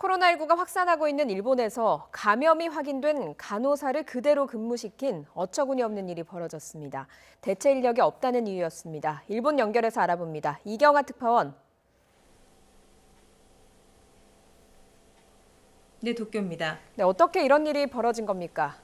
코로나19가 확산하고 있는 일본에서 감염이 확인된 간호사를 그대로 근무시킨 어처구니 없는 일이 벌어졌습니다. 대체 인력이 없다는 이유였습니다. 일본 연결해서 알아봅니다. 이경아 특파원. 네, 도쿄입니다. 네, 어떻게 이런 일이 벌어진 겁니까?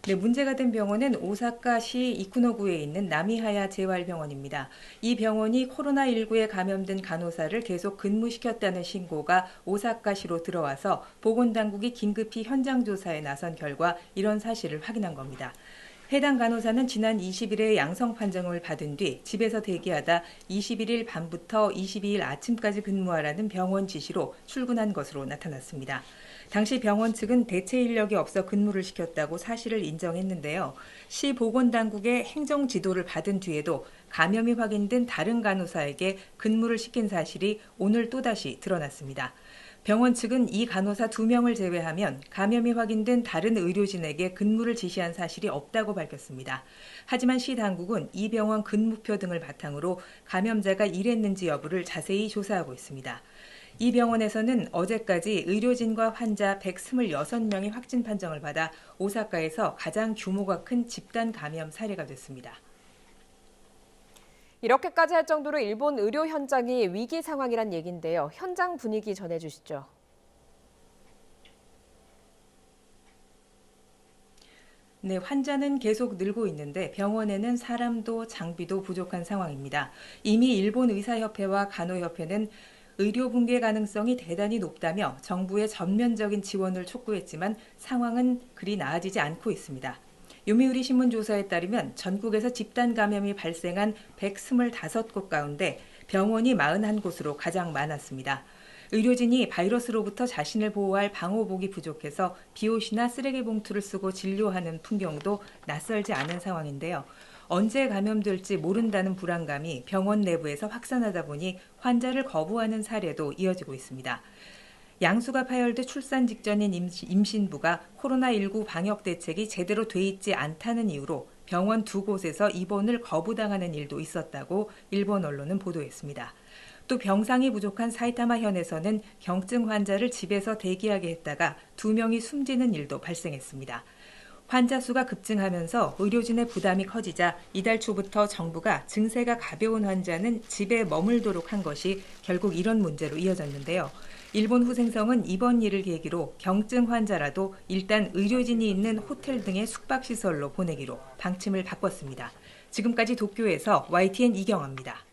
네, 문제가 된 병원은 오사카시 이쿠노구에 있는 나미하야 재활병원입니다. 이 병원이 코로나19에 감염된 간호사를 계속 근무시켰다는 신고가 오사카시로 들어와서 보건당국이 긴급히 현장 조사에 나선 결과 이런 사실을 확인한 겁니다. 해당 간호사는 지난 20일에 양성 판정을 받은 뒤 집에서 대기하다 21일 밤부터 22일 아침까지 근무하라는 병원 지시로 출근한 것으로 나타났습니다. 당시 병원 측은 대체 인력이 없어 근무를 시켰다고 사실을 인정했는데요. 시 보건당국의 행정 지도를 받은 뒤에도 감염이 확인된 다른 간호사에게 근무를 시킨 사실이 오늘 또다시 드러났습니다. 병원 측은 이 간호사 2명을 제외하면 감염이 확인된 다른 의료진에게 근무를 지시한 사실이 없다고 밝혔습니다. 하지만 시 당국은 이 병원 근무표 등을 바탕으로 감염자가 일했는지 여부를 자세히 조사하고 있습니다. 이 병원에서는 어제까지 의료진과 환자 126명이 확진 판정을 받아 오사카에서 가장 규모가 큰 집단 감염 사례가 됐습니다. 이렇게까지 할 정도로 일본 의료 현장이 위기 상황이란 얘기인데요. 현장 분위기 전해주시죠. 네, 환자는 계속 늘고 있는데 병원에는 사람도 장비도 부족한 상황입니다. 이미 일본 의사협회와 간호협회는 의료 붕괴 가능성이 대단히 높다며 정부의 전면적인 지원을 촉구했지만 상황은 그리 나아지지 않고 있습니다. 요미우리 신문 조사에 따르면 전국에서 집단 감염이 발생한 125곳 가운데 병원이 41곳으로 가장 많았습니다. 의료진이 바이러스로부터 자신을 보호할 방호복이 부족해서 비옷이나 쓰레기 봉투를 쓰고 진료하는 풍경도 낯설지 않은 상황인데요. 언제 감염될지 모른다는 불안감이 병원 내부에서 확산하다 보니 환자를 거부하는 사례도 이어지고 있습니다. 양수가 파열돼 출산 직전인 임신부가 코로나19 방역 대책이 제대로 돼 있지 않다는 이유로 병원 2곳에서 입원을 거부당하는 일도 있었다고 일본 언론은 보도했습니다. 또 병상이 부족한 사이타마현에서는 경증 환자를 집에서 대기하게 했다가 2명이 숨지는 일도 발생했습니다. 환자 수가 급증하면서 의료진의 부담이 커지자 이달 초부터 정부가 증세가 가벼운 환자는 집에 머물도록 한 것이 결국 이런 문제로 이어졌는데요. 일본 후생성은 이번 일을 계기로 경증 환자라도 일단 의료진이 있는 호텔 등의 숙박시설로 보내기로 방침을 바꿨습니다. 지금까지 도쿄에서 YTN 이경아입니다.